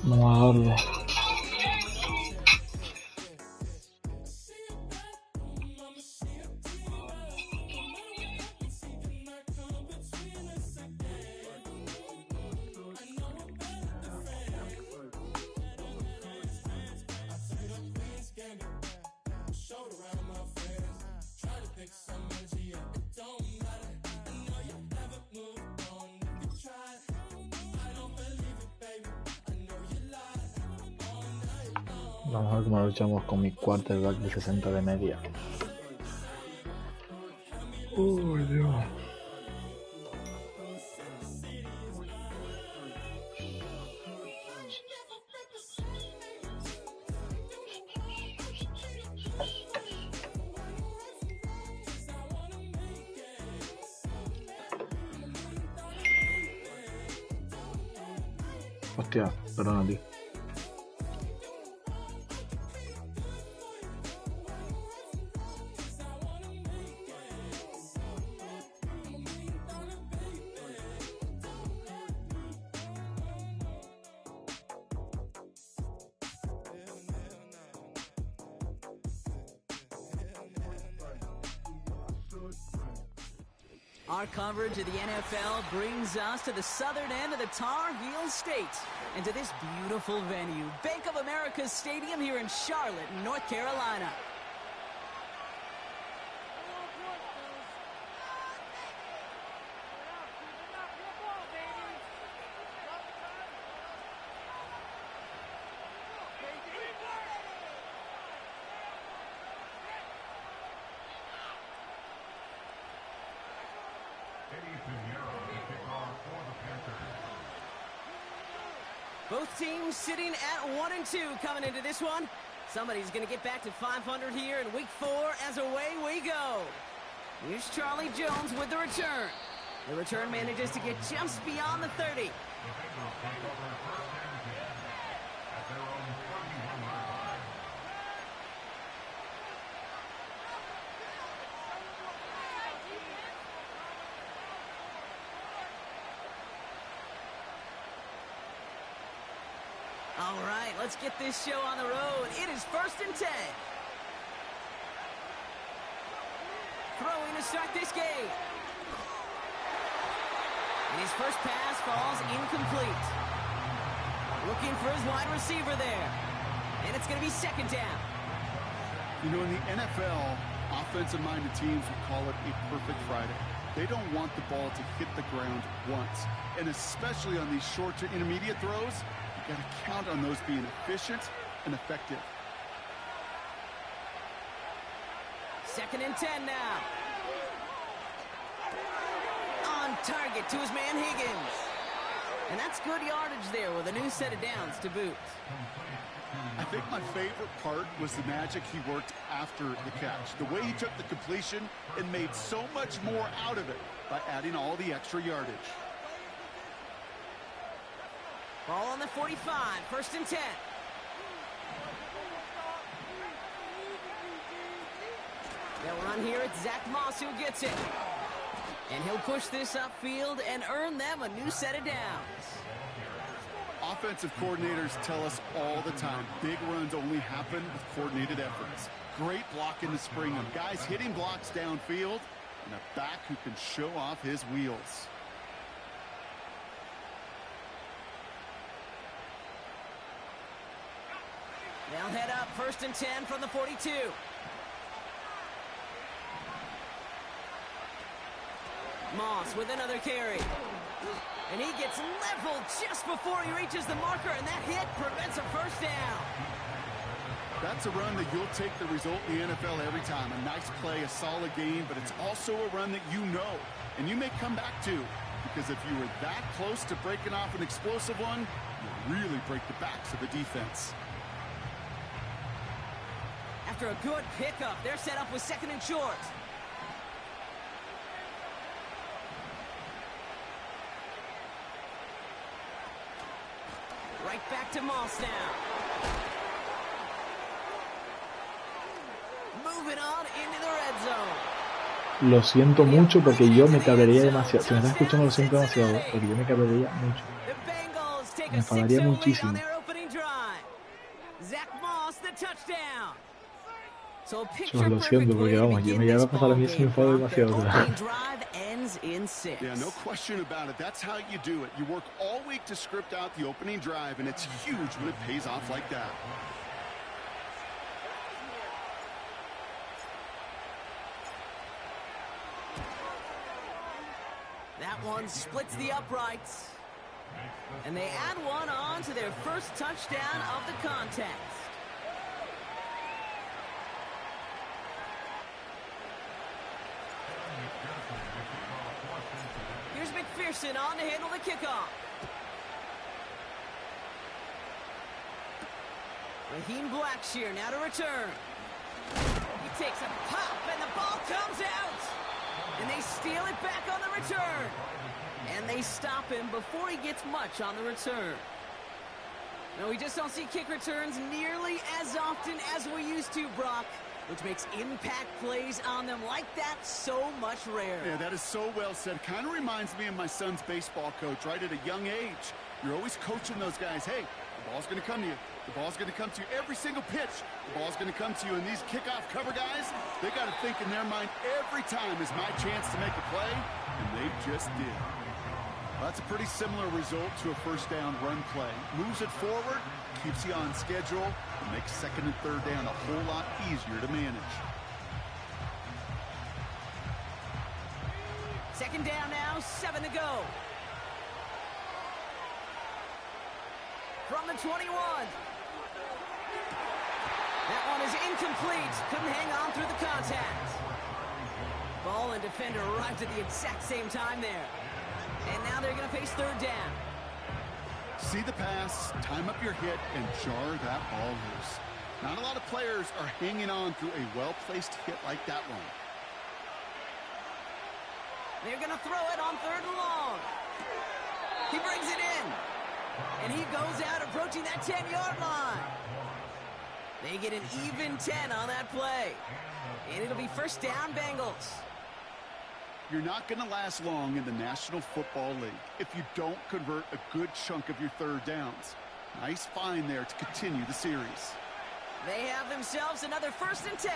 Vamos a darle. Vamos a ver cómo luchamos con mi quarterback de 60 de media. Uy, Dios. Hostia, perdona, tío. Our coverage of the NFL brings us to the southern end of the Tar Heel State and to this beautiful venue, Bank of America Stadium here in Charlotte, North Carolina. Both teams sitting at 1-2 coming into this one. Somebody's going to get back to 500 here in week 4 as away we go. Here's Charlie Jones with the return. The return manages to get just beyond the 30. All right, let's get this show on the road. It is 1st and 10. Throwing to start this game. And his first pass falls incomplete. Looking for his wide receiver there. And it's going to be 2nd down. You know, in the NFL, offensive-minded teams would call it a perfect Friday. They don't want the ball to hit the ground once. And especially on these short to intermediate throws, you got to count on those being efficient and effective. 2nd and 10 now. On target to his man Higgins. And that's good yardage there with a new set of downs to boot. I think my favorite part was the magic he worked after the catch. The way he took the completion and made so much more out of it by adding all the extra yardage. Ball on the 45, 1st and 10. They'll run here. It's Zach Moss who gets it. And he'll push this upfield and earn them a new set of downs. Offensive coordinators tell us all the time, big runs only happen with coordinated efforts. Great block in the spring of guys hitting blocks downfield and a back who can show off his wheels. They'll head up 1st and 10 from the 42. Moss with another carry. And he gets leveled just before he reaches the marker, and that hit prevents a first down. That's a run that you'll take the result in the NFL every time. A nice play, a solid game, but it's also a run that you know, and you may come back to, because if you were that close to breaking off an explosive one, you really break the backs of the defense. After a good pickup, they're set up with 2nd and short. Right back to Moss now. Moving on into the red zone. Lo siento mucho porque yo me cabrearía demasiado. Si me estás escuchando, lo siento demasiado, porque yo me cabrearía mucho. Me enfadaría muchísimo. Yo lo siento porque, vamos, yo me llega a pasar a mí si me enfado demasiado. Yeah, no question about it. That's how you do it. You work all week to script out the opening drive, and it's huge when it pays off like that. That one splits the uprights. And they add one on to their first touchdown of the contest. Here's McPherson on to handle the kickoff. Raheem Blackshear now to return. He takes a pop and the ball comes out. And they steal it back on the return. And they stop him before he gets much on the return. No, we just don't see kick returns nearly as often as we used to, Brock, which makes impact plays on them like that so much rarer. Yeah, that is so well said. Kind of reminds me of my son's baseball coach, right? At a young age, you're always coaching those guys. Hey, the ball's going to come to you. The ball's going to come to you every single pitch. The ball's going to come to you. And these kickoff cover guys, they got to think in their mind every time is my chance to make a play, and they just did. Well, that's a pretty similar result to a first down run play. Moves it forward, keeps you on schedule, and makes 2nd and 3rd down a whole lot easier to manage. 2nd down now, 7 to go. From the 21. That one is incomplete. Couldn't hang on through the contact. Ball and defender arrived at the exact same time there. And now they're going to face 3rd down. See the pass, time up your hit, and jar that ball loose. Not a lot of players are hanging on through a well-placed hit like that one. They're going to throw it on 3rd and long. He brings it in. And he goes out approaching that 10-yard line. They get an even 10 on that play. And it'll be 1st down, Bengals. You're not going to last long in the National Football League if you don't convert a good chunk of your 3rd downs. Nice find there to continue the series. They have themselves another 1st and 10.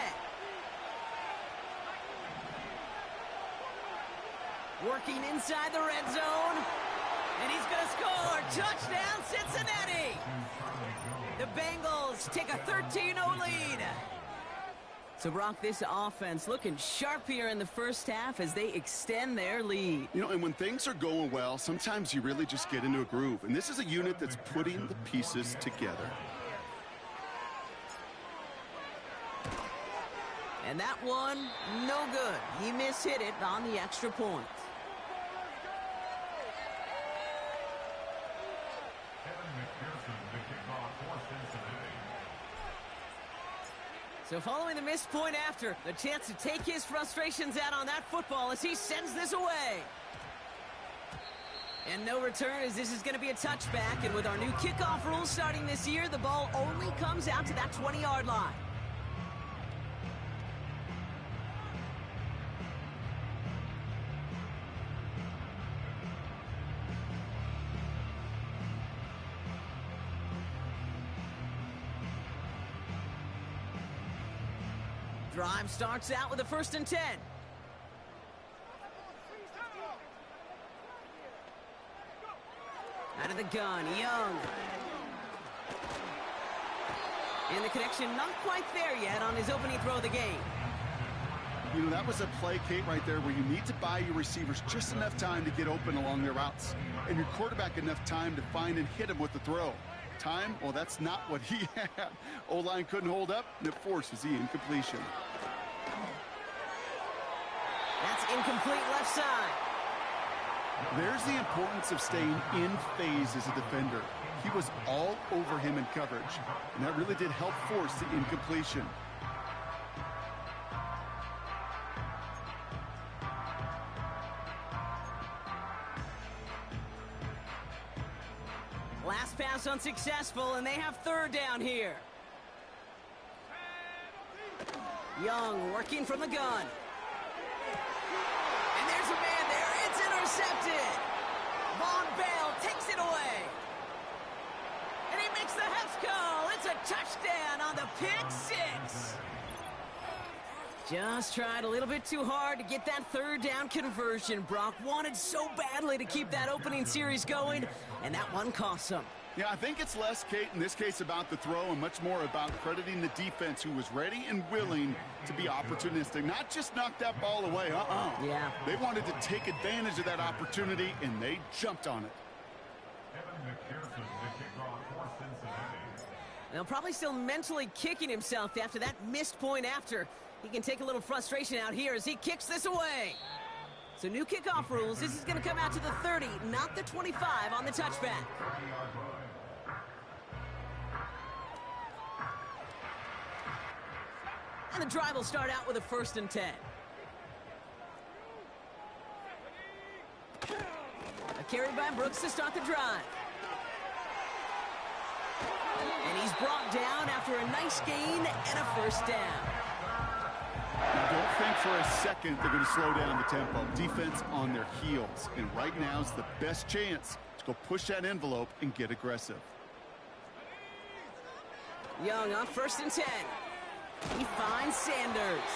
Working inside the red zone. And he's going to score. Touchdown, Cincinnati. The Bengals take a 13-0 lead. So, Brock, this offense looking sharp here in the first half as they extend their lead. You know, and when things are going well, sometimes you really just get into a groove. And this is a unit that's putting the pieces together. And that one, no good. He mishit it on the extra point. So following the missed point after, the chance to take his frustrations out on that football as he sends this away. And no return as this is going to be a touchback. And with our new kickoff rules starting this year, the ball only comes out to that 20-yard line. Drive starts out with a 1st and 10. Out of the gun, Young. And the connection not quite there yet on his opening throw of the game. You know, that was a play, Kate, right there where you need to buy your receivers just enough time to get open along their routes, and your quarterback enough time to find and hit him with the throw. Time, well, that's not what he had. O-line couldn't hold up, and it forces the incompletion. That's incomplete left side. There's the importance of staying in phase as a defender. He was all over him in coverage, and that really did help force the incompletion. Last pass unsuccessful, and they have third down here. Young working from the gun. And there's a man there. It's intercepted. Von Bell takes it away. And he makes the Hefsko. It's a touchdown on the pick six. Just tried a little bit too hard to get that third down conversion. Brock wanted so badly to keep that opening series going, and that one cost him. Yeah, I think it's less, Kate, in this case about the throw and much more about crediting the defense who was ready and willing to be opportunistic. Not just knock that ball away, Yeah. They wanted to take advantage of that opportunity, and they jumped on it. Now, probably still mentally kicking himself after that missed point after. He can take a little frustration out here as he kicks this away. So new kickoff rules. This is going to come out to the 30, not the 25 on the touchback. And the drive will start out with a 1st and 10. A carry by Brooks to start the drive. And he's brought down after a nice gain and a 1st down. Don't think for a second they're going to slow down the tempo. Defense on their heels. And right now is the best chance to go push that envelope and get aggressive. Young on 1st and 10. He finds Sanders.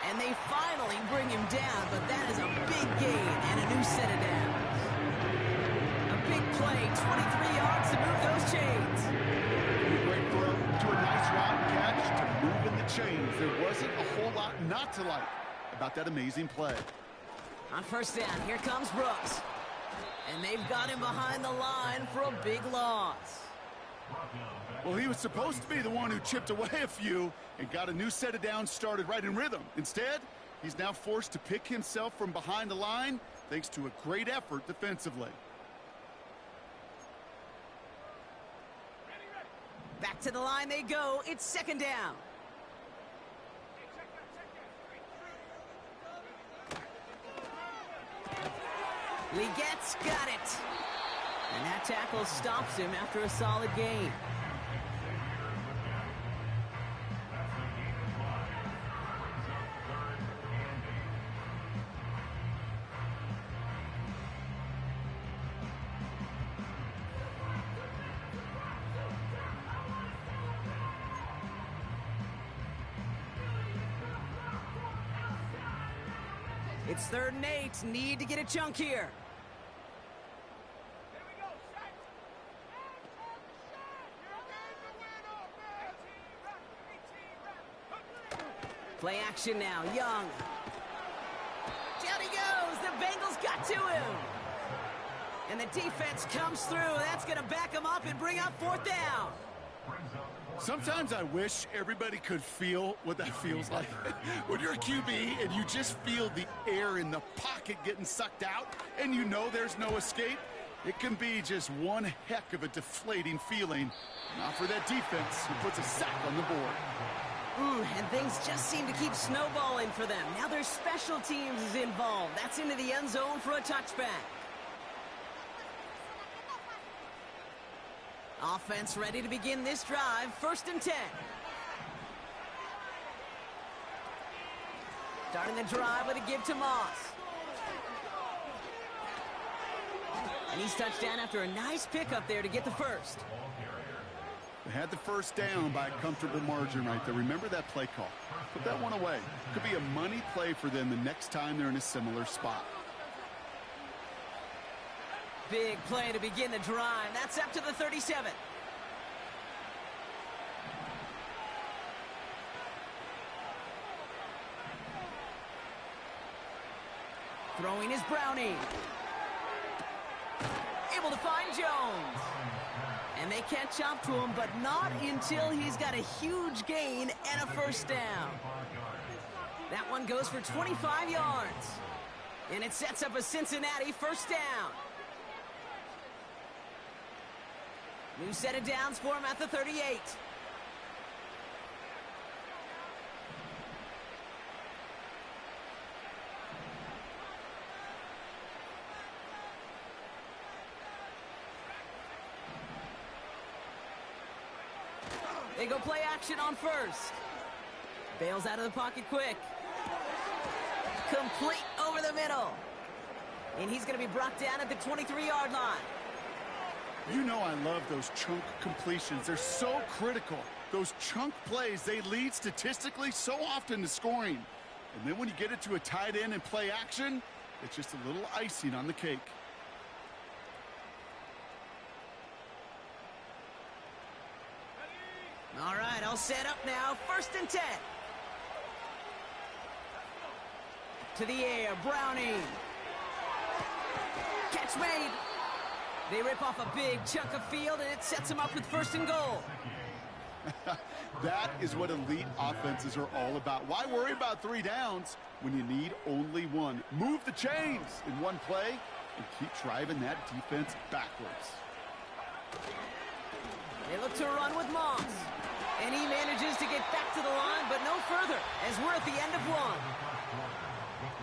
And they finally bring him down, but that is a big gain and a new set of downs. A big play, 23 yards to move those chains. Great throw to a nice route catch to move in the chains. There wasn't a whole lot not to like about that amazing play. On 1st down, here comes Brooks. And they've got him behind the line for a big loss. Well, he was supposed to be the one who chipped away a few and got a new set of downs started right in rhythm. Instead, he's now forced to pick himself from behind the line thanks to a great effort defensively. Back to the line they go. It's 2nd down. Legette's got it. And that tackle stops him after a solid gain. It's 3rd and 8. Need to get a chunk here. Play action now. Young. Down he goes. The Bengals got to him. And the defense comes through. That's going to back him up and bring up 4th down. Sometimes I wish everybody could feel what that feels like. When you're a QB and you just feel the air in the pocket getting sucked out and you know there's no escape, it can be just one heck of a deflating feeling. Not for that defense who puts a sack on the board. And things just seem to keep snowballing for them. Now their special teams is involved. That's into the end zone for a touchback. Offense ready to begin this drive. 1st and 10. Starting the drive with a give to Moss. And he's touched down after a nice pickup there to get the 1st. They had the 1st down by a comfortable margin right there. Remember that play call. Put that one away. Could be a money play for them the next time they're in a similar spot. Big play to begin the drive. That's up to the 37. Throwing is Browning. Able to find Jones. And they catch up to him, but not until he's got a huge gain and a first down. That one goes for 25 yards. And it sets up a Cincinnati first down. New set of downs for him at the 38. They go play action on first. Bails out of the pocket quick. Complete over the middle. And he's going to be brought down at the 23-yard line. You know I love those chunk completions. They're so critical. Those chunk plays, they lead statistically so often to scoring. And then when you get it to a tight end and play action, it's just a little icing on the cake. All right, I'll set up now. 1st and 10. To the air, Browning. Catch made. They rip off a big chunk of field, and it sets them up with 1st and goal. That is what elite offenses are all about. Why worry about 3 downs when you need only 1? Move the chains in one play and keep driving that defense backwards. They look to run with Moss. And he manages to get back to the line, but no further, as we're at the end of 1.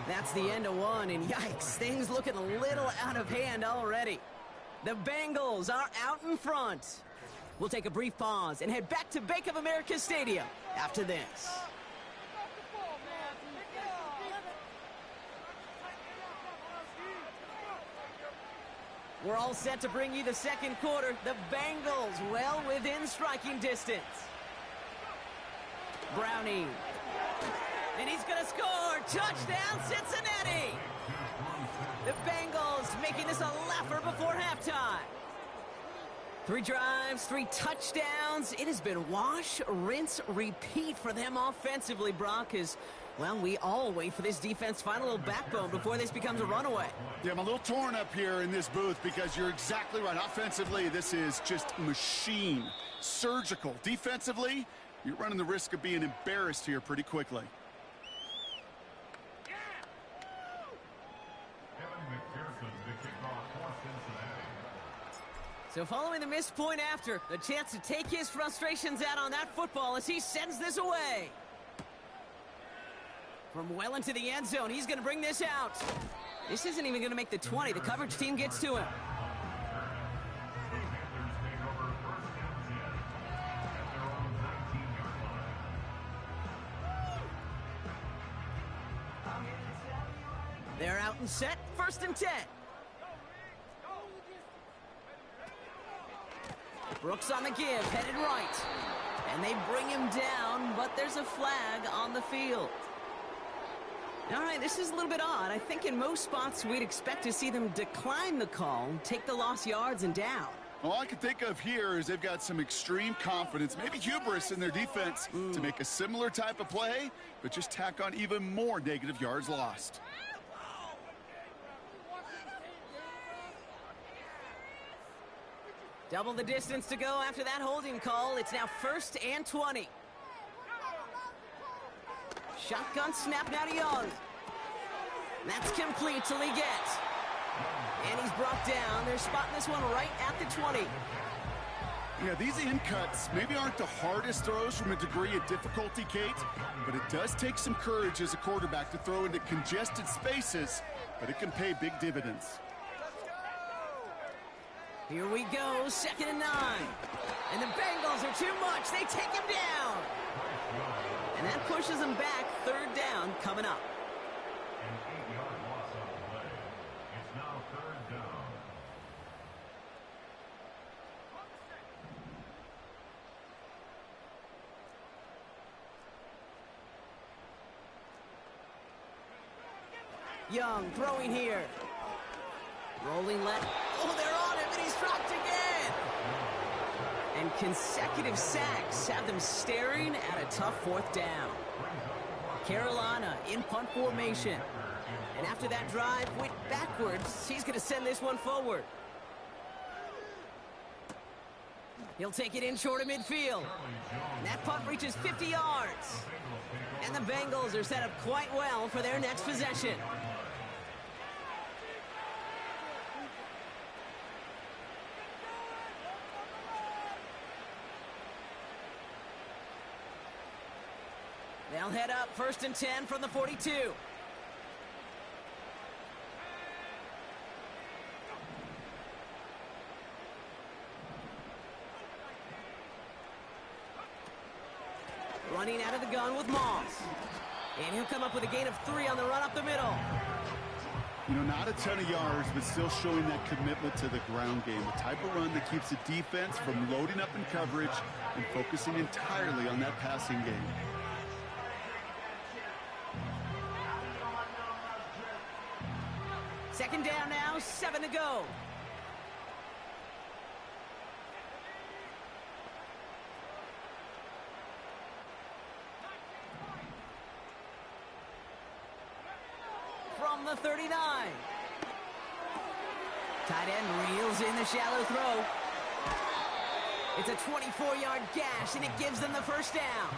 That's the end of 1, and yikes, things looking a little out of hand already. The Bengals are out in front. We'll take a brief pause and head back to Bank of America Stadium after this. We're all set to bring you the second quarter. The Bengals well within striking distance. Browning. And he's going to score. Touchdown, Cincinnati. The Bengals making this a laugher before halftime. 3 drives, 3 touchdowns. It has been wash, rinse, repeat for them offensively, Brock, as, well, we all wait for this defense to find a little backbone before this becomes a runaway. Yeah, I'm a little torn up here in this booth because you're exactly right. Offensively, this is just machine. Surgical. Defensively, you're running the risk of being embarrassed here pretty quickly. So following the missed point after, the chance to take his frustrations out on that football as he sends this away. From well into the end zone, he's going to bring this out. This isn't even going to make the 20. The coverage team gets to him. They're out and set. 1st and 10. Brooks on the give, headed right. And they bring him down, but there's a flag on the field. All right, this is a little bit odd. I think in most spots we'd expect to see them decline the call, take the lost yards and down. All I can think of here is they've got some extreme confidence, maybe hubris in their defense to make a similar type of play, but just tack on even more negative yards lost. Double the distance to go after that holding call. It's now 1st and 20. Shotgun snap now to Young. That's complete till he gets. And he's brought down. They're spotting this one right at the 20. Yeah, these in cuts maybe aren't the hardest throws from a degree of difficulty, Kate, but it does take some courage as a quarterback to throw into congested spaces, but it can pay big dividends. Here we go, 2nd and 9. And the Bengals are too much. They take him down. And that pushes them back. 3rd down coming up. An 8-yard loss on the play. It's now 3rd down. Young throwing here. Rolling left. Oh, they're on him, and he's dropped again. And consecutive sacks have them staring at a tough 4th down. Carolina in punt formation. And after that drive went backwards, he's going to send this one forward. He'll take it in short of midfield. And that punt reaches 50 yards. And the Bengals are set up quite well for their next possession. They'll head up 1st and 10 from the 42. Running out of the gun with Moss. And he'll come up with a gain of 3 on the run up the middle. You know, not a ton of yards, but still showing that commitment to the ground game. The type of run that keeps the defense from loading up in coverage and focusing entirely on that passing game. Second down now, 7 to go. From the 39. Tight end reels in the shallow throw. It's a 24-yard gash, and it gives them the first down.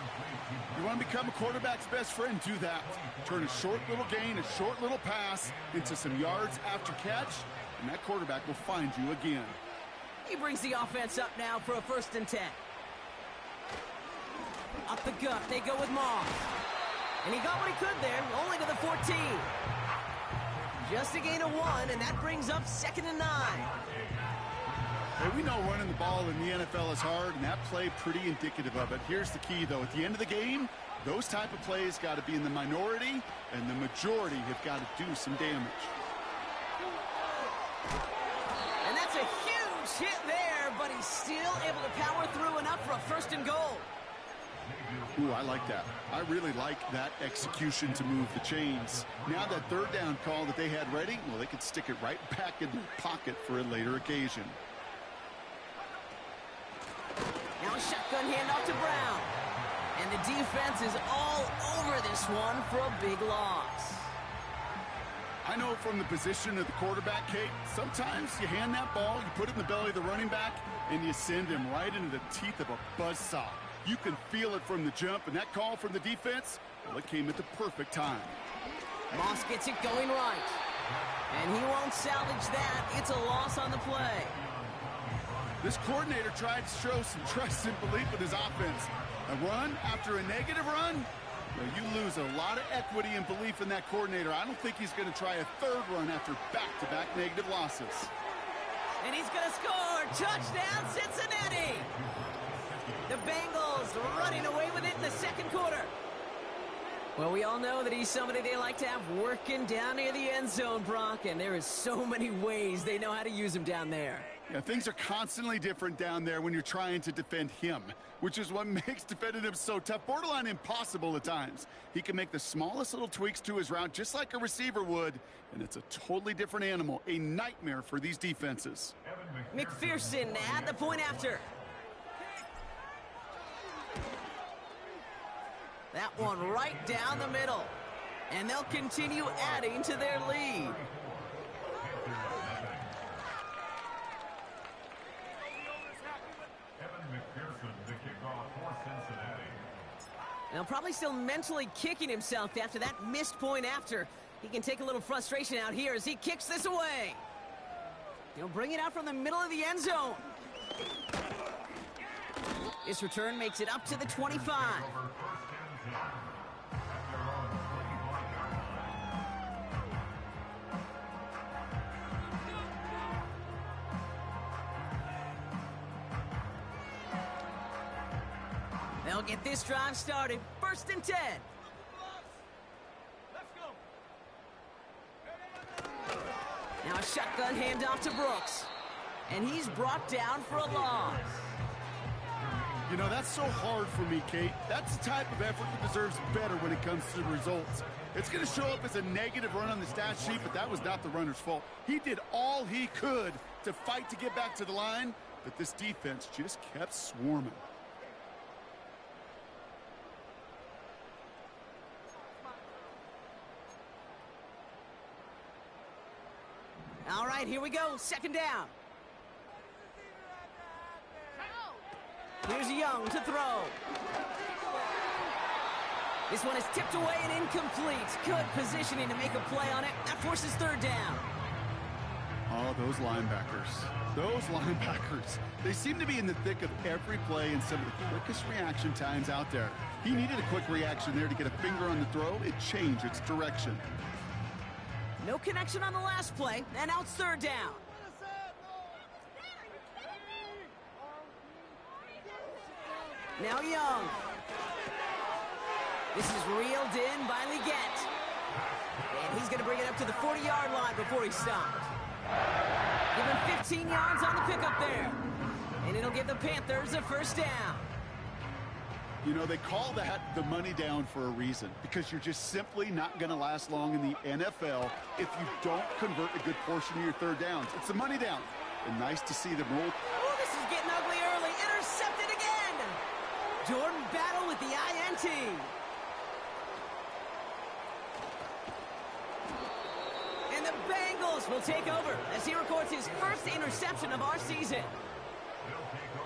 You want to become a quarterback's best friend, do that. Turn a short little gain, a short little pass into some yards after catch, and that quarterback will find you again. He brings the offense up now for a 1st and 10. Up the gut, they go with Moss. And he got what he could there, only to the 14. Just a gain of 1, and that brings up 2nd and 9. Hey, we know running the ball in the NFL is hard, and that play pretty indicative of it. Here's the key, though. At the end of the game, those type of plays got to be in the minority, and the majority have got to do some damage. And that's a huge hit there, but he's still able to power through enough for a 1st and goal. Ooh, I like that. I really like that execution to move the chains. Now that 3rd down call that they had ready, well, they could stick it right back in their pocket for a later occasion. Now a shotgun handoff to Brown. And the defense is all over this one for a big loss. I know from the position of the quarterback, Kate, sometimes you hand that ball, you put it in the belly of the running back, and you send him right into the teeth of a buzzsaw. You can feel it from the jump, and that call from the defense, well, it came at the perfect time. Moss gets it going right. And he won't salvage that. It's a loss on the play. This coordinator tried to show some trust and belief in his offense. A run after a negative run, well, you lose a lot of equity and belief in that coordinator. I don't think he's going to try a 3rd run after back-to-back negative losses. And he's going to score. Touchdown, Cincinnati. The Bengals running away with it in the 2nd quarter. Well, we all know that he's somebody they like to have working down near the end zone, Brock, and there is so many ways they know how to use him down there. Yeah, things are constantly different down there when you're trying to defend him, which is what makes defending him so tough, borderline impossible at times. He can make the smallest little tweaks to his route just like a receiver would, and it's a totally different animal, a nightmare for these defenses. McPherson at the point after. That one right down the middle. And they'll continue adding to their lead. Now probably still mentally kicking himself after that missed point after. He can take a little frustration out here as he kicks this away. He'll bring it out from the middle of the end zone. This return makes it up to the 25. They'll get this drive started. 1st and 10. Now a shotgun handoff to Brooks. And he's brought down for a loss. You know, that's so hard for me, Kate. That's the type of effort that deserves better when it comes to the results. It's going to show up as a negative run on the stat sheet, but that was not the runner's fault. He did all he could to fight to get back to the line, but this defense just kept swarming. All right, here we go. Second down. Here's Young to throw. This one is tipped away and incomplete. Good positioning to make a play on it. That forces third down. Oh, those linebackers. Those linebackers. They seem to be in the thick of every play and some of the quickest reaction times out there. He needed a quick reaction there to get a finger on the throw. It changed its direction. No connection on the last play, and now it's third down. Now Young. This is reeled in by Leggett. And he's going to bring it up to the 40-yard line before he stopped. Give him 15 yards on the pickup there. And it'll give the Panthers a first down. You know, they call that the money down for a reason, because you're just simply not going to last long in the NFL if you don't convert a good portion of your third downs. It's the money down. And nice to see them roll. Oh, this is getting ugly early. Intercepted again. Jordan Battle with the INT. And the Bengals will take over as he records his first interception of our season.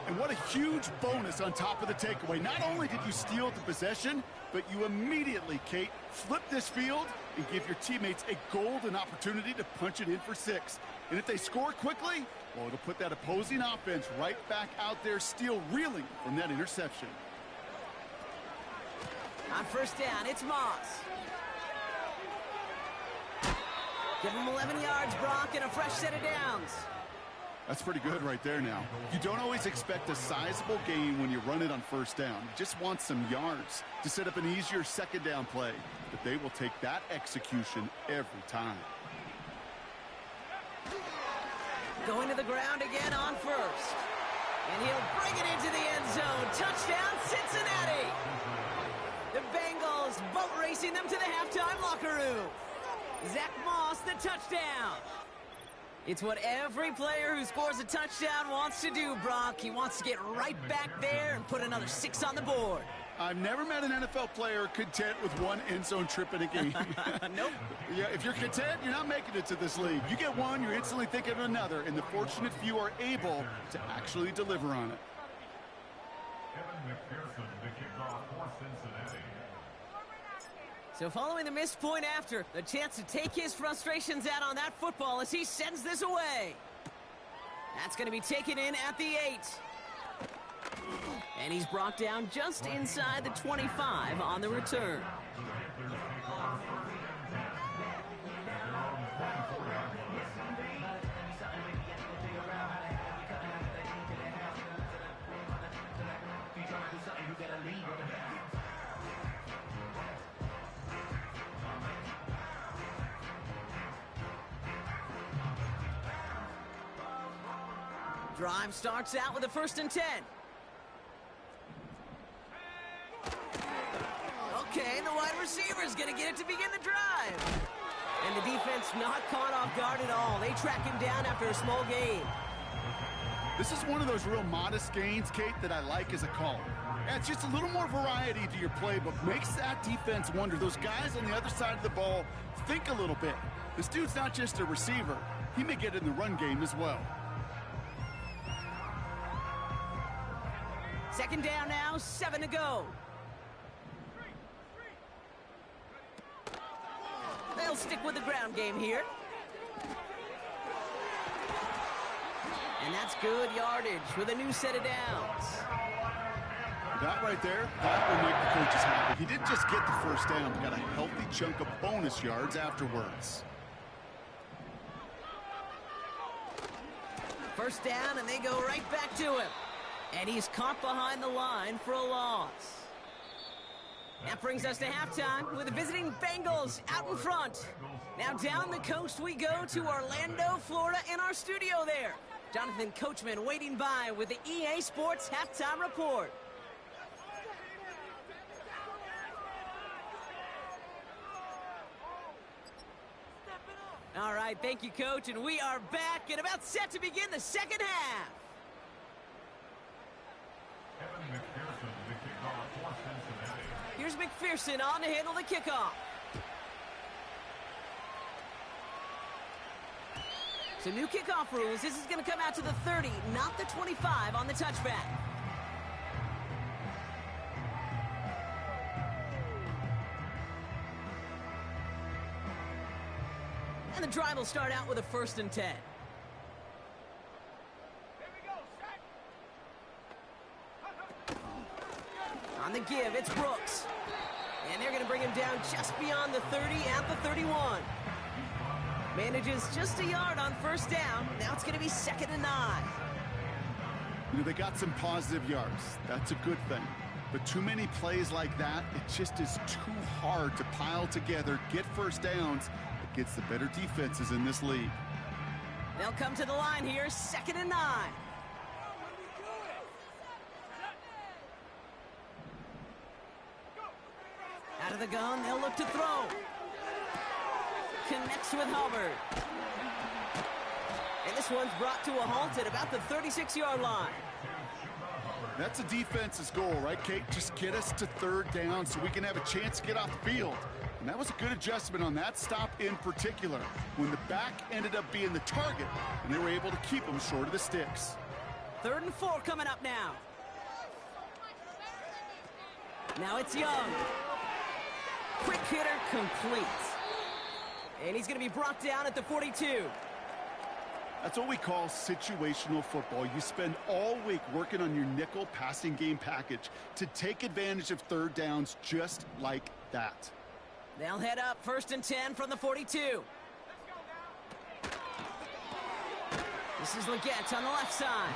And what a huge bonus on top of the takeaway. Not only did you steal the possession, but you immediately, Kate, flip this field and give your teammates a golden opportunity to punch it in for 6. And if they score quickly, well, it'll put that opposing offense right back out there, still reeling from that interception. On first down, it's Moss. Give him 11 yards, Brock, and a fresh set of downs. That's pretty good right there now. You don't always expect a sizable gain when you run it on first down. You just want some yards to set up an easier second down play. But they will take that execution every time. Going to the ground again on first. And he'll bring it into the end zone. Touchdown, Cincinnati. The Bengals boat racing them to the halftime locker room. Zach Moss, the touchdown. It's what every player who scores a touchdown wants to do, Brock. He wants to get right back there and put another 6 on the board. I've never met an NFL player content with one end zone trip in a game. Nope. Yeah, if you're content, you're not making it to this league. You get one, you're instantly thinking of another, and the fortunate few are able to actually deliver on it. Kevin McPherson, the kickoff for Cincinnati. So following the missed point after, a chance to take his frustrations out on that football as he sends this away. That's going to be taken in at the 8. And he's brought down just inside the 25 on the return. Drive starts out with a 1st and 10. Okay, the wide receiver is going to get it to begin the drive. And the defense not caught off guard at all. They track him down after a small gain. This is one of those real modest gains, Kate, that I like as a call. Yeah, it's just a little more variety to your playbook. Makes that defense wonder. Those guys on the other side of the ball think a little bit. This dude's not just a receiver. He may get in the run game as well. Second down now, 7 to go. They'll stick with the ground game here. And that's good yardage with a new set of downs. That right there, that will make the coaches happy. He didn't just get the first down, but got a healthy chunk of bonus yards afterwards. First down, and they go right back to him. And he's caught behind the line for a loss. That brings us to halftime with the visiting Bengals out in front. Now down the coast we go to Orlando, Florida in our studio there. Jonathan Coachman waiting by with the EA Sports Halftime Report. All right, thank you, Coach, and we are back and about set to begin the second half. Kevin McPherson, the kickoff for Cincinnati. Here's McPherson on to handle the kickoff. So new kickoff rules. This is going to come out to the 30, not the 25 on the touchback. And the drive will start out with a 1st and 10. On the give, it's Brooks. And they're going to bring him down just beyond the 30 at the 31. Manages just a yard on 1st down. Now it's going to be 2nd and 9. You know, they got some positive yards. That's a good thing. But too many plays like that, it just is too hard to pile together, get 1st downs against the better defenses in this league. They'll come to the line here, 2nd and 9. Out of the gun, they'll look to throw. Connects with Hubbard. And this one's brought to a halt at about the 36-yard line. That's a defense's goal, right, Kate? Just get us to 3rd down so we can have a chance to get off the field. And that was a good adjustment on that stop in particular, when the back ended up being the target, and they were able to keep them short of the sticks. 3rd and 4 coming up now. Now it's Young. Quick hitter complete. And he's going to be brought down at the 42. That's what we call situational football. You spend all week working on your nickel passing game package to take advantage of 3rd downs just like that. They'll head up 1st and 10 from the 42. This is Leggett on the left side.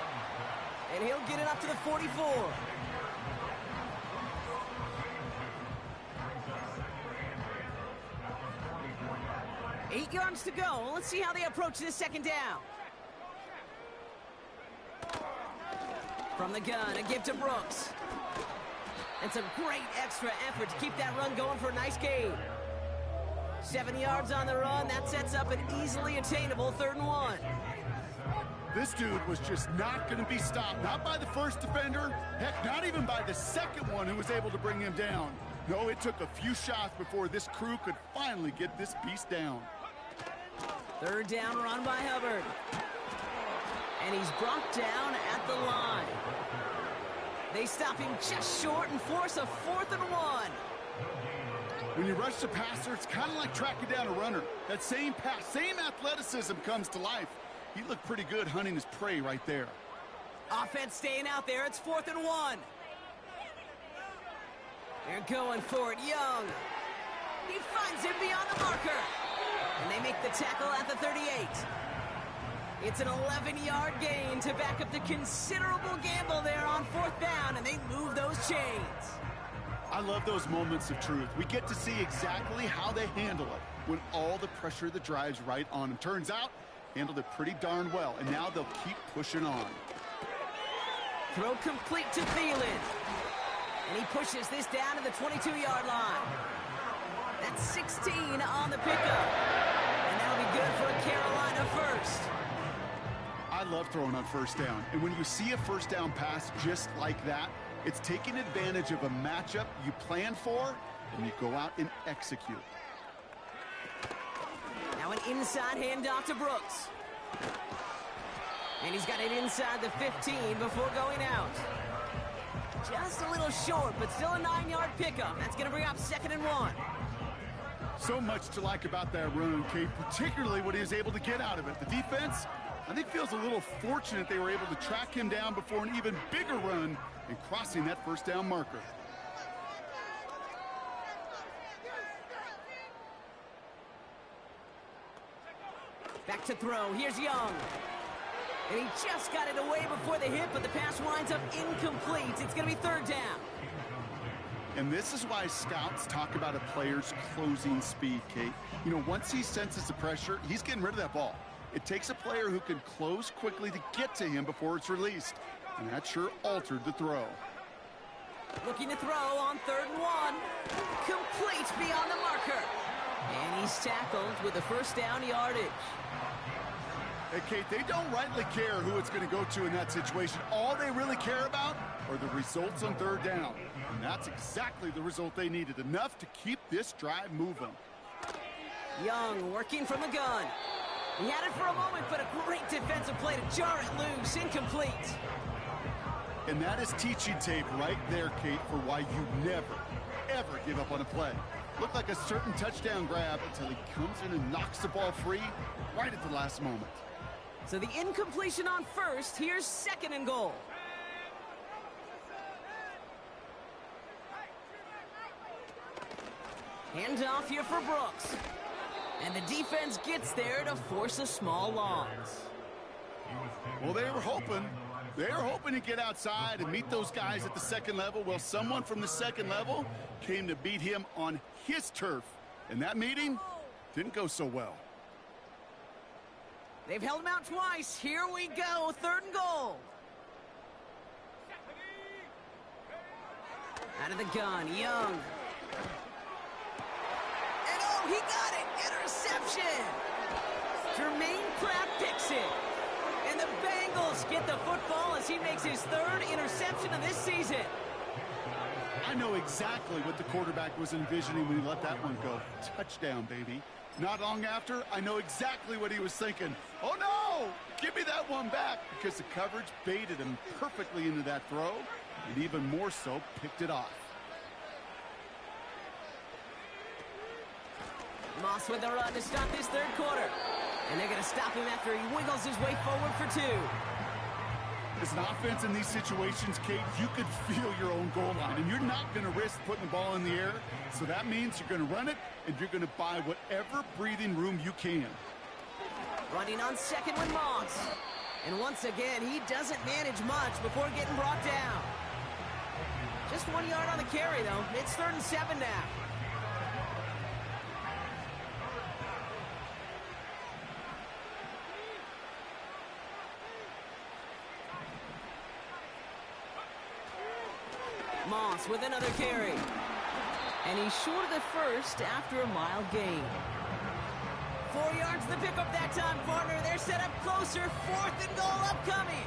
And he'll get it up to the 44. Eight yards to go. Let's see how they approach this 2nd down. From the gun, a give to Brooks. And some great extra effort to keep that run going for a nice gain. 7 yards on the run. That sets up an easily attainable 3rd and 1. This dude was just not going to be stopped. Not by the 1st defender. Heck, not even by the 2nd one who was able to bring him down. No, it took a few shots before this crew could finally get this beast down. 3rd down run by Hubbard. And he's brought down at the line. They stop him just short and force a 4th and 1. When you rush the passer, it's kind of like tracking down a runner. That same pass, same athleticism comes to life. He looked pretty good hunting his prey right there. Offense staying out there. It's 4th and 1. They're going for it. Young. He finds him beyond the marker. And they make the tackle at the 38. It's an 11-yard gain to back up the considerable gamble there on 4th down, and they move those chains. I love those moments of truth. We get to see exactly how they handle it when all the pressure of the drive's right on them. Turns out, handled it pretty darn well, and now they'll keep pushing on. Throw complete to Thielen. And he pushes this down to the 22-yard line. That's 16 on the pickup. And that'll be good for a Carolina 1st. I love throwing on 1st down. And when you see a 1st down pass just like that, it's taking advantage of a matchup you plan for, and you go out and execute. Now an inside handoff to Brooks. And he's got it inside the 15 before going out. Just a little short, but still a 9-yard pickup. That's going to bring up 2nd and 1. So much to like about that run, Kate, particularly what he was able to get out of it. The defense, I think, feels a little fortunate they were able to track him down before an even bigger run and crossing that 1st down marker. Back to throw. Here's Young. And he just got it away before the hit, but the pass winds up incomplete. It's going to be 3rd down. And this is why scouts talk about a player's closing speed, Kate. You know, once he senses the pressure, he's getting rid of that ball. It takes a player who can close quickly to get to him before it's released. And that sure altered the throw. Looking to throw on 3rd and 1. Complete beyond the marker. And he's tackled with the 1st down yardage. Hey, Kate, they don't rightly care who it's going to go to in that situation. All they really care about are the results on 3rd down. And that's exactly the result they needed, enough to keep this drive moving. Young working from the gun. He had it for a moment, but a great defensive play to jar it loose. Incomplete. And that is teaching tape right there, Kate, for why you never, ever give up on a play. Looked like a certain touchdown grab until he comes in and knocks the ball free right at the last moment. So the incompletion on first. Here's 2nd and goal. Handoff here for Brooks. And the defense gets there to force a small loss. Well, they were hoping to get outside and meet those guys at the second level. Well, someone from the second level came to beat him on his turf. And that meeting didn't go so well. They've held him out twice. Here we go. 3rd and goal. Out of the gun, Young. And oh, he got it. Interception. Jermaine Pratt picks it. And the Bengals get the football as he makes his 3rd interception of this season. I know exactly what the quarterback was envisioning when he let that one go. Touchdown, baby. Not long after, I know exactly what he was thinking. Oh, no! Give me that one back, because the coverage baited him perfectly into that throw, and even more so, picked it off. Moss with a run to start this 3rd quarter. And they're going to stop him after he wiggles his way forward for 2. As an offense in these situations, Kate, you could feel your own goal line, and you're not going to risk putting the ball in the air. So that means you're going to run it, and you're going to buy whatever breathing room you can. Running on 2nd with Moss. And once again, he doesn't manage much before getting brought down. Just 1 yard on the carry, though. It's 3rd and 7 now. Moss with another carry. And he's short of the first after a mile gain. 4 yards the pickup that time, partner. They're set up closer. 4th and goal upcoming.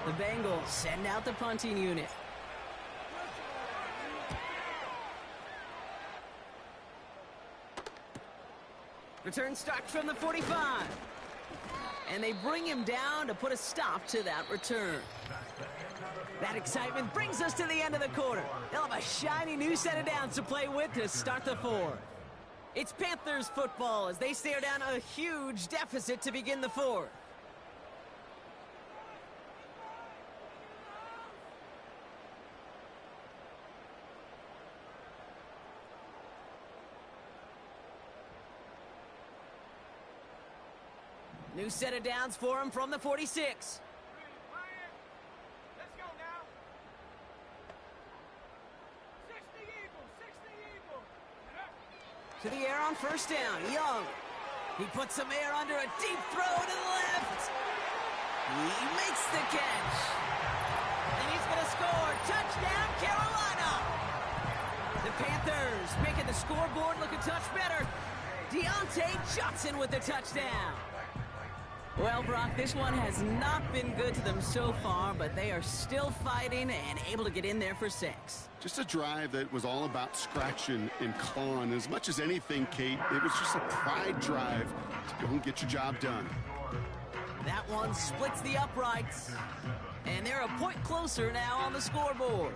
The Bengals send out the punting unit. Return starts from the 45. And they bring him down to put a stop to that return. That excitement brings us to the end of the quarter. They'll have a shiny new set of downs to play with to start the 4th. It's Panthers football as they stare down a huge deficit to begin the 4th. New set of downs for him from the 46. To the air on 1st down, Young. He puts some air under a deep throw to the left. He makes the catch. And he's going to score. Touchdown, Carolina. The Panthers making the scoreboard look a touch better. Deontay Johnson with the touchdown. Well, Brock, this one has not been good to them so far, but they are still fighting and able to get in there for 6. Just a drive that was all about scratching and clawing. As much as anything, Kate, it was just a pride drive to go and get your job done. That one splits the uprights, and they're a point closer now on the scoreboard.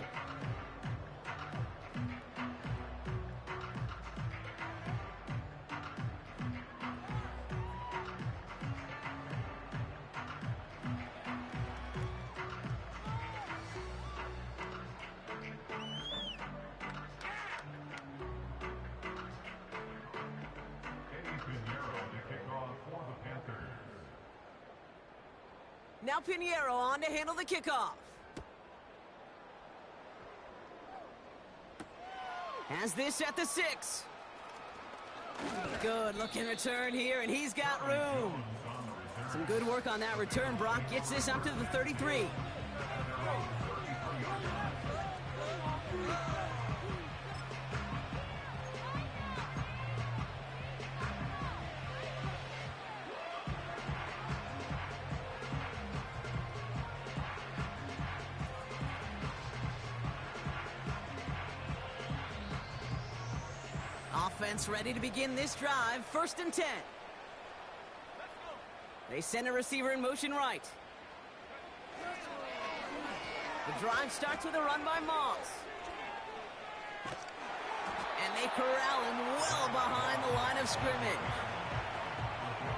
Now Pinheiro on to handle the kickoff. Has this at the 6. Good looking return here, and he's got room. Some good work on that return. Brock gets this up to the 33. Offense ready to begin this drive. 1st and 10. They send a receiver in motion right. The drive starts with a run by Moss. And they corral him well behind the line of scrimmage.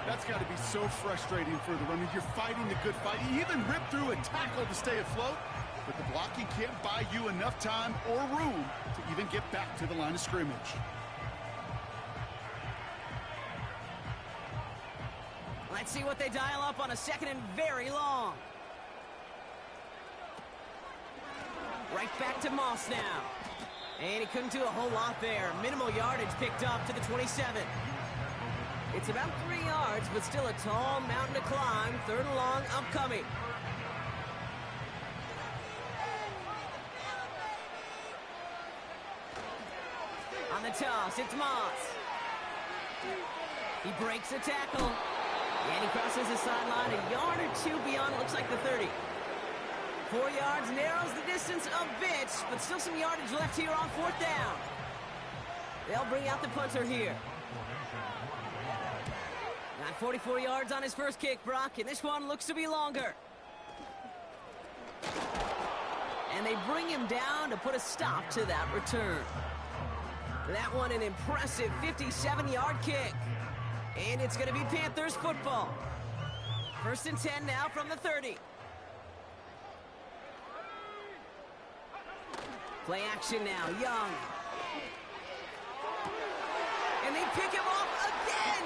That's got to be so frustrating for the runner. You're fighting the good fight. You even rip through a tackle to stay afloat, but the blocking can't buy you enough time or room to even get back to the line of scrimmage. Let's see what they dial up on a second and very long. Right back to Moss now. And he couldn't do a whole lot there. Minimal yardage picked up to the 27. It's about 3 yards, but still a tall mountain to climb. 3rd and long upcoming. On the toss, it's Moss. He breaks a tackle. And he crosses the sideline a yard or 2 beyond, it looks like the 30. 4 yards, narrows the distance a bit, but still some yardage left here on 4th down. They'll bring out the punter here. Got 44 yards on his first kick, Brock, and this one looks to be longer. And they bring him down to put a stop to that return. That one an impressive 57-yard kick. And it's going to be Panthers football. 1st and 10 now from the 30. Play action now, Young. And they pick him off again.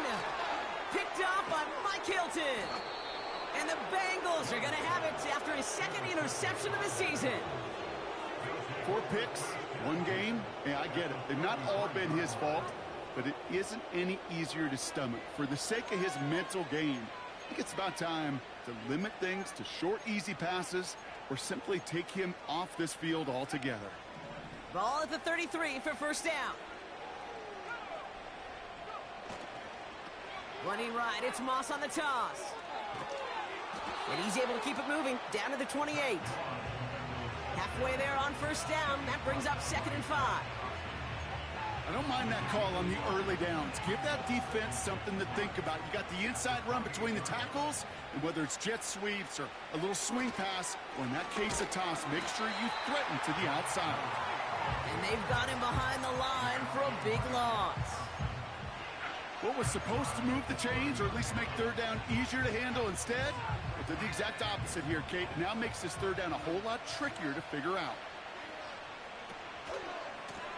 Picked off by Mike Hilton. And the Bengals are going to have it after his 2nd interception of the season. 4 picks, 1 game. Yeah, I get it. They've not all been his fault, but it isn't any easier to stomach. For the sake of his mental game, I think it's about time to limit things to short, easy passes or simply take him off this field altogether. Ball at the 33 for 1st down. Running right, it's Moss on the toss. And he's able to keep it moving down to the 28. Halfway there on 1st down. That brings up 2nd and 5. I don't mind that call on the early downs. Give that defense something to think about. You got the inside run between the tackles, and whether it's jet sweeps or a little swing pass, or in that case a toss, make sure you threaten to the outside. And they've got him behind the line for a big loss. What was supposed to move the chains, or at least make 3rd down easier to handle instead? Well, did the exact opposite here, Kate. Now makes this 3rd down a whole lot trickier to figure out.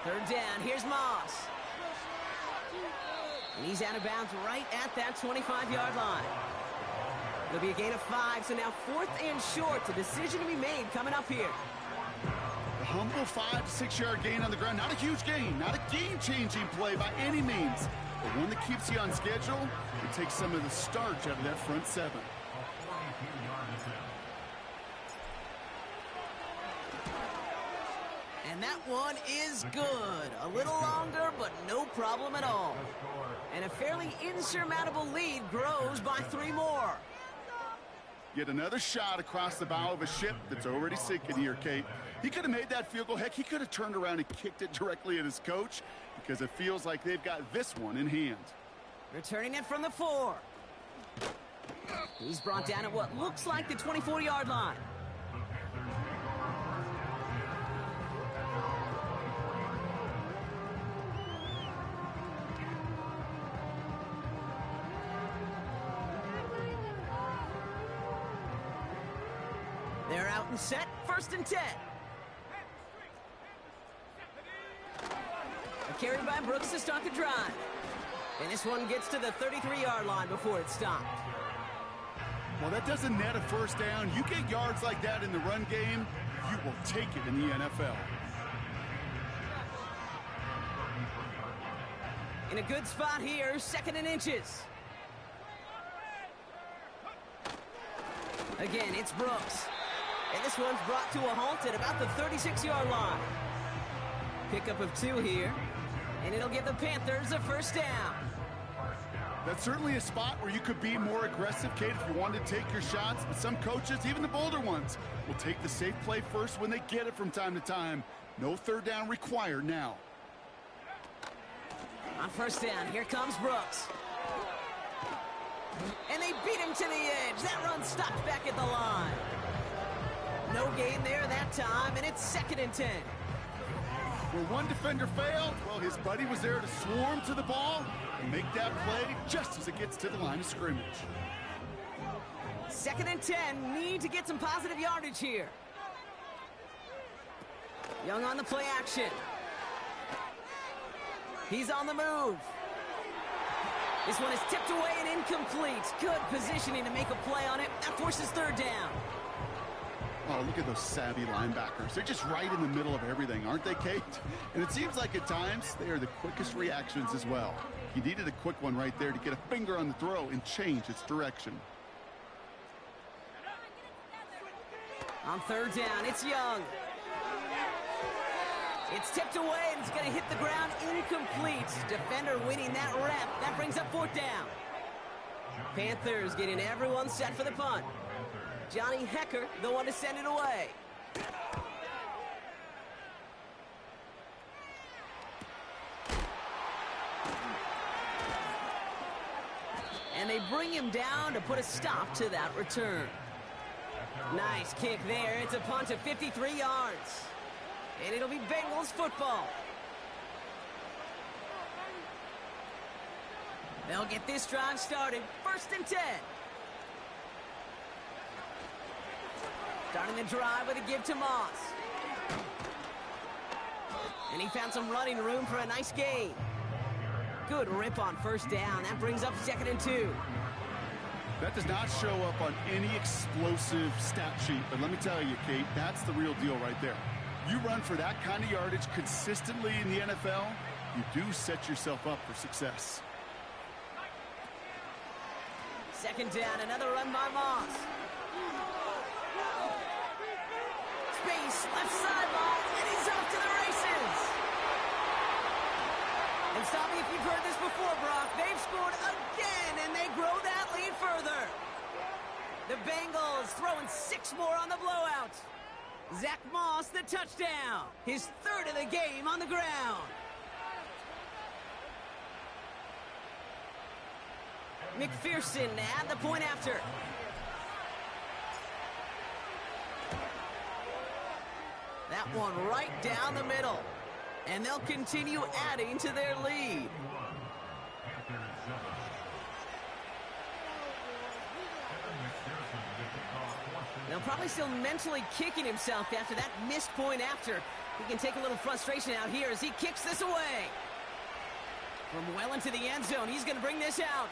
3rd down, here's Moss. And he's out of bounds right at that 25-yard line. It'll be a gain of 5, so now 4th and short. A decision to be made coming up here. A humble 5 to 6 yard gain on the ground. Not a huge gain, not a game-changing play by any means, but one that keeps you on schedule and takes some of the starch out of that front 7. And that one is good. A little longer, but no problem at all. And a fairly insurmountable lead grows by 3 more. Yet another shot across the bow of a ship that's already sinking here, Kate. He could have made that field goal. Heck, he could have turned around and kicked it directly at his coach, because it feels like they've got this one in hand. Returning it from the 4. He's brought down at what looks like the 24-yard line. They're out and set, 1st and 10. A carry by Brooks to start the drive. And this one gets to the 33-yard line before it's stopped. Well, that doesn't net a 1st down. You get yards like that in the run game, you will take it in the NFL. In a good spot here, 2nd and inches. Again, it's Brooks. And this one's brought to a halt at about the 36-yard line. Pickup of 2 here. And it'll give the Panthers a 1st down. That's certainly a spot where you could be more aggressive, Kate, if you wanted to take your shots. But some coaches, even the bolder ones, will take the safe play first when they get it from time to time. No 3rd down required now. On 1st down, here comes Brooks. And they beat him to the edge. That run stopped back at the line. No gain there that time, and it's 2nd and 10. Where one defender failed, well, his buddy was there to swarm to the ball and make that play just as it gets to the line of scrimmage. 2nd and 10, need to get some positive yardage here. Young on the play action. He's on the move. This one is tipped away and incomplete. Good positioning to make a play on it. That forces 3rd down. Oh, look at those savvy linebackers. They're just right in the middle of everything, aren't they, Kate? And it seems like at times they are the quickest reactions as well. He needed a quick one right there to get a finger on the throw and change its direction. On 3rd down, it's Young. It's tipped away, and it's going to hit the ground incomplete. Defender winning that rep. That brings up 4th down. Panthers getting everyone set for the punt. Johnny Hecker, the one to send it away. And they bring him down to put a stop to that return. Nice kick there. It's a punt of 53 yards. And it'll be Bengals football. They'll get this drive started. 1st and 10. Starting the drive with a give to Moss. And he found some running room for a nice gain. Good rip on 1st down. That brings up 2nd and 2. That does not show up on any explosive stat sheet, but let me tell you, Kate, that's the real deal right there. You run for that kind of yardage consistently in the NFL, you do set yourself up for success. 2nd down, another run by Moss. Space, left sideline, and he's off to the races. And stop me if you've heard this before, Brock. They've scored again, and they grow that lead further. The Bengals throwing 6 more on the blowout. Zach Moss, the touchdown. His 3rd of the game on the ground. McPherson at the point after. That one right down the middle. And they'll continue adding to their lead. They'll probably still mentally kicking himself after that missed point after. He can take a little frustration out here as he kicks this away. From well into the end zone, he's going to bring this out.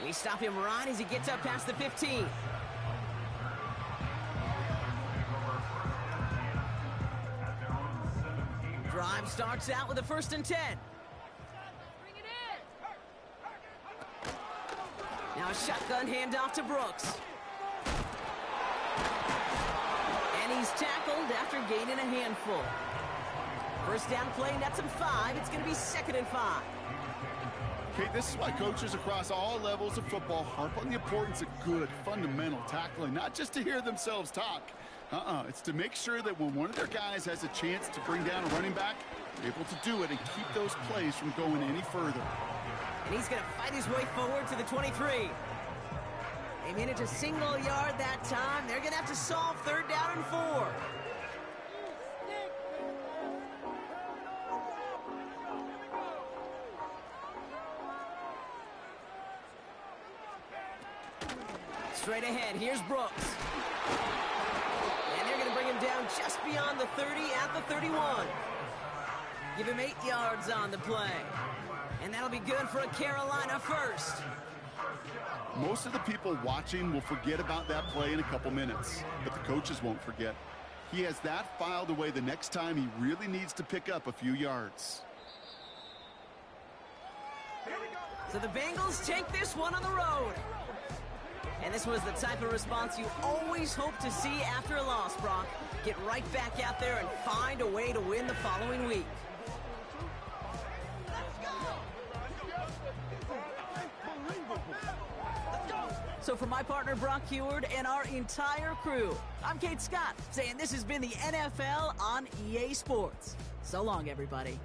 We stop him right as he gets up past the 15. Drive starts out with a 1st and 10. Now a shotgun handoff to Brooks. And he's tackled after gaining a handful. 1st down play, nets him 5. It's going to be 2nd and 5. Okay, this is why coaches across all levels of football harp on the importance of good, fundamental tackling, not just to hear themselves talk. It's to make sure that when one of their guys has a chance to bring down a running back, they're able to do it and keep those plays from going any further. And he's going to fight his way forward to the 23. They managed a single yard that time. They're going to have to solve 3rd down and 4. Straight ahead, here's Brooks. And they're going to bring him down just beyond the 30 at the 31. Give him 8 yards on the play. And that'll be good for a Carolina 1st. Most of the people watching will forget about that play in a couple minutes, but the coaches won't forget. He has that filed away the next time he really needs to pick up a few yards. So the Bengals take this one on the road. And this was the type of response you always hope to see after a loss, Brock. Get right back out there and find a way to win the following week. So for my partner, Brock Heward, and our entire crew, I'm Kate Scott, saying this has been the NFL on EA Sports. So long, everybody.